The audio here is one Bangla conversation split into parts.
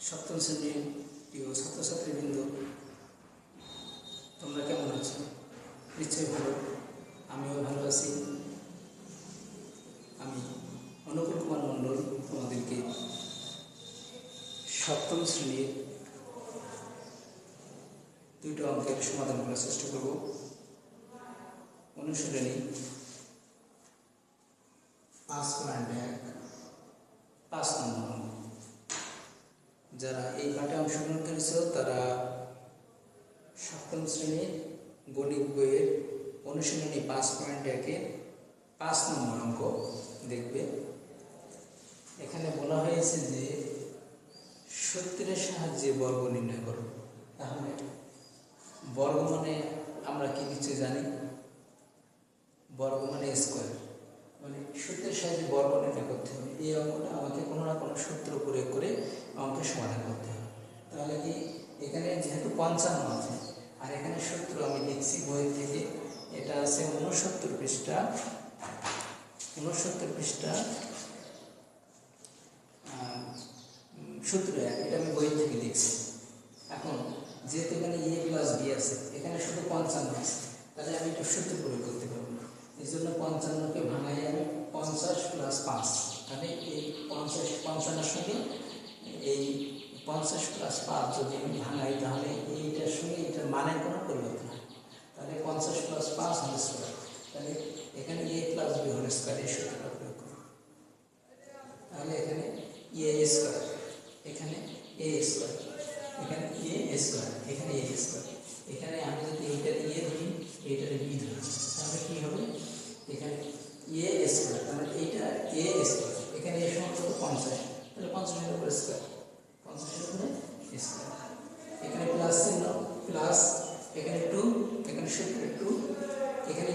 সপ্তম শ্রেণীর প্রিয় ছাত্রছাত্রীবৃন্দ, তোমরা কেমন আছো? নিশ্চয়ই ভালো। আমিও ভালো আছি। আমি অনুকূল কুমার মণ্ডল তোমাদেরকে সপ্তম শ্রেণীর দুটো অঙ্কের সমাধান করার চেষ্টা করব। অনুশীলনী 5.1 5 নম্বর অঙ্ক। যারা এই পাঠে অংশগ্রহণ করেছ তারা সপ্তম শ্রেণীর গণিত বইয়ের অনুশীলনী 5.1 5 নম্বর অঙ্ক দেখবে। এখানে বলা হয়েছে যে সূত্রের সাহায্যে বর্গ নির্ণয় করো। তাহলে বর্গ মানে আমরা কি কিছু জানি? বর্গ মানে স্কোয়ার, মানে সূত্রের সাহায্যে বর্গ নির্ণয় করতে হবে। এই অঙ্কটা আমাকে কোনো না কোনো সূত্র প্রয়োগ করে অঙ্কের সমাধান করতে হবে। তাহলে কি এখানে যেহেতু 55 আছে আর এখানে সূত্র আমি লিখছি বই থেকে, এটা আছে 69 পৃষ্ঠা 69 পৃষ্ঠা সূত্র 1, এটা আমি বই থেকে লিখছি। এখন যেহেতু এখানে এ প্লাস বি আছে, এখানে শুধু 55 আছে, তাহলে আমি এটা সূত্র প্রয়োগ করতে পারবো না। এই জন্য 55কে ভাঙাই আমি 50 প্লাস 5, তাহলে এই 55-55-এর সঙ্গে এই 50 প্লাস 5 যদি আমি ভাঙাই, তাহলে এইটার সঙ্গে এটার মানের কোনো পরিবর্তন হয়। তাহলে 50 প্লাস 5 হোল স্কোয়ার, তাহলে এখানে এ প্লাস বি হোল স্কোয়ার এই সূত্রটা প্রয়োগ করব। তাহলে এখানে এ স্কোয়ার, এখানে এ স্কোয়ার, এখানে এ স্কোয়ার, এখানে এ স্কোয়ার। এখানে আমি যদি এইটা এ ধরি, এইটার বি ধরি, তাহলে কি হবে? এখানে এ স্কোয়ার, তাহলে এইটা এ স্কোয়ার, এখানে এ সমান কত? 50, তাহলে 50-এর উপরে স্কোয়ার, 50-এর উপরে স্কোয়ার। এখানে প্লাস চিহ্ন, প্লাস, এখানে 2, এখানে সূত্র 2, এখানে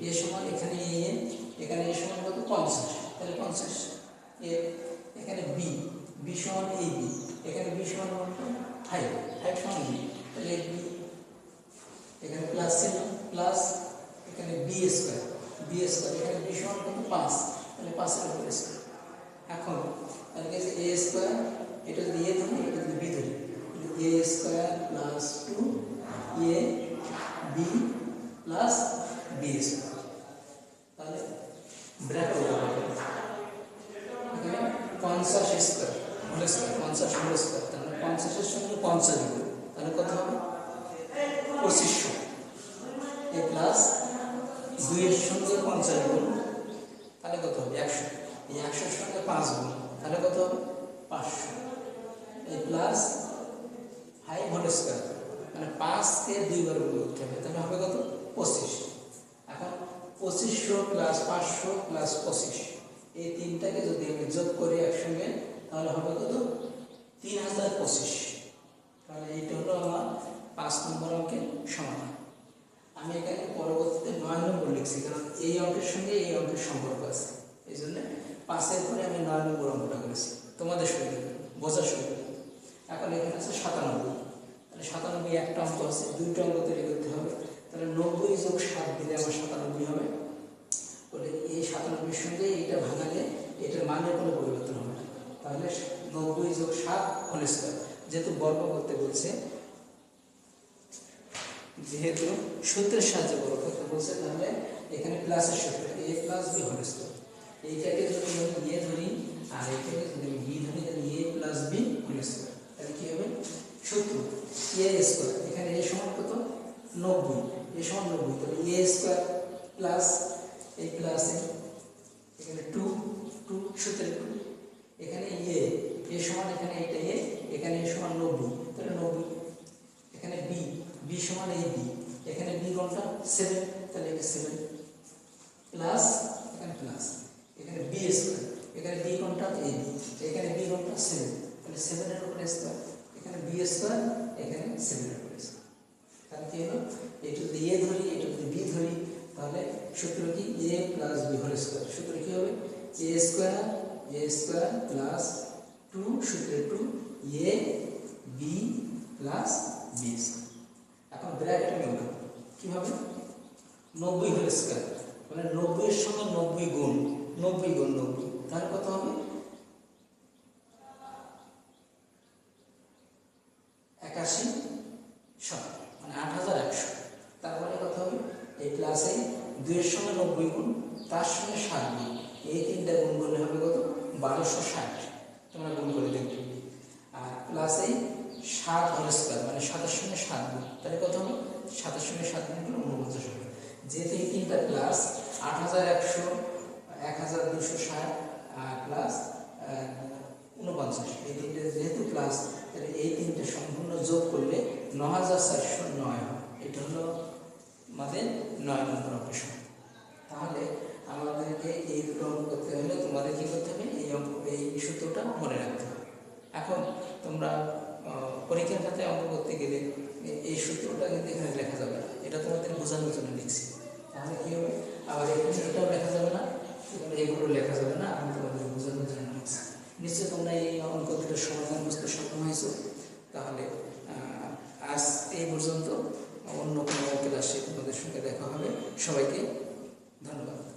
এ সমান, এখানে এখানে এ সমান কত? 50, তাহলে 50 এ। এখানে বি সমান এই বি, এখানে বি সমান 5 সমান বি, তাহলে বি, এখানে প্লাস চিহ্ন, প্লাস, এখানে বি স্কোয়ার, এখানে বি সমান কত? 5, তাহলে 5-এর উপরে স্কোয়ার। এখন তাহলে কি এ স্কোয়ার, এটা যদি এ ধরি, এটা যদি বি ধরি, A square plus 2 A B plus B square, তাহলে ব্র্যাকেট হবে এখানে 50 square whole square, 50 whole square, তাহলে 50-এর সঙ্গে 50 দিব, তাহলে কত হবে? 2500। এ প্লাস 2-এর সঙ্গে 50 দিব, তাহলে কত হবে? 100। এই 100-এর সঙ্গে 5 গুণ, তাহলে কত হবে? 500। এই প্লাস 5 হোল স্কোয়ার, মানে 5-কে 2 বার গুণ করতে হবে, তাহলে হবে কত? 25। এখন 2500 প্লাস 500 প্লাস 25, এই তিনটাকে যদি আমি যোগ করি একসঙ্গে, তাহলে হবে কত? 3025। তাহলে এইটা হলো আমার 5 নম্বর অঙ্কের সমাধান। আমি এখানে পরবর্তীতে 9 নম্বর লিখছি, কারণ এই অঙ্কের সঙ্গে এই অঙ্কের সম্পর্ক আছে, এই জন্য 5-এর পরে আমি 9 নম্বর অঙ্কটা করেছি তোমাদের সুবিধা, বোঝার সুবিধা। এখন এখানে আছে 97, তাহলে 97 একটা অঙ্ক আছে, দুইটা অঙ্ক তৈরি করতে হবে। তাহলে 90 যোগ 7 দিলে আমার 97 হবে। বলে এই 97-এর সঙ্গে এইটা ভাঙালে এটার মানের কোনো পরিবর্তন হবে না, তাহলে 90 যোগ 7 হোল স্কোয়ার। যেহেতু বর্গ করতে বলছে, যেহেতু সূত্রের সাহায্যে বর্গ করতে বলছে, তাহলে এখানে প্লাসের সূত্র এ প্লাস বি হোল স্কোয়ার। এইটাকে যদি আমি এ ধরি আর এইটাকে যদি আমি বি ধরি, তাহলে এ প্লাস বি হোল স্কোয়ার, তাহলে কি হবে? সূত্র এ স্কোয়ার, এখানে এ সমান কত? 90, এ সমান 90, তাহলে এ স্কোয়ার প্লাস এই প্লাসে এখানে 2 সূত্রে 2, এখানে এ সমান, এখানে এটা এখানে এ সমান 90, তাহলে 90, এখানে বি সমান এই বি, এখানে বি কোনটা? 7, তাহলে এটা 7 প্লাস, এখানে প্লাস, এখানে বি স্কোয়ার, এখানে বি কোনটা? এই বি, এখানে বি কোনটা? 7, তাহলে 7-এর উপরে স্কোয়ার, এখানে বি স্কোয়ার, এখানে 7-এর উপরে স্কোয়ার। তাহলে কি হলো? এটা যদি এ ধরি, এটা যদি বি ধরি, তাহলে সূত্র কি? এ প্লাস বি হোল স্কোয়ার। সূত্র কি হবে? এ স্কোয়ার প্লাস 2 সূত্রে 2 A B plus B square. এখন ব্র্যাকেটে নিয়ে উঠাবো কিভাবে? 90 হোল স্কোয়ার, মানে 90-এর সঙ্গে 90 গুণ, 90 গুণ 90, তাহলে কত হবে? গুণ করলে হবে কত 1260, তোমরা গুণ করে দেখবে। আর প্লাস এই 7 হোল স্কয়ার মানে 27 সঙ্গে 7 গুণ, তাহলে কত হলো 27 সঙ্গে 7 গুণ করলে 49 হবে। যেহেতু এই তিনটা প্লাস 8100 1260 প্লাস 49, এই তিনটে যেহেতু প্লাস, তাহলে এই তিনটে সম্পূর্ণ যোগ করলে 9409 হয়। এটা হলো আমাদের 9 নম্বর অঙ্কের। তাহলে আমাদেরকে এই দুটো অঙ্ক করতে হলে তোমাদের কী করতে হবে, এই সূত্রটা মনে রাখতে হবে। এখন তোমরা পরীক্ষার খাতায় অঙ্ক করতে গেলে এই সূত্রটা কিন্তু এখানে লেখা যাবে না, এটা তোমাদের বোঝানোর জন্য লিখছি। তাহলে কী হবে, আবার এখানে এটাও লেখা যাবে না, এগুলো লেখা যাবে না, আমি তোমাদের বোঝানোর জন্য লিখছি। নিশ্চয়ই তোমরা এই অঙ্ক দুটোর সমাধান বুঝতে সক্ষম হয়েছো। তাহলে আজ এই পর্যন্ত, অন্য কোনো ক্লাসে তোমাদের সঙ্গে দেখা হবে। সবাইকে ধন্যবাদ।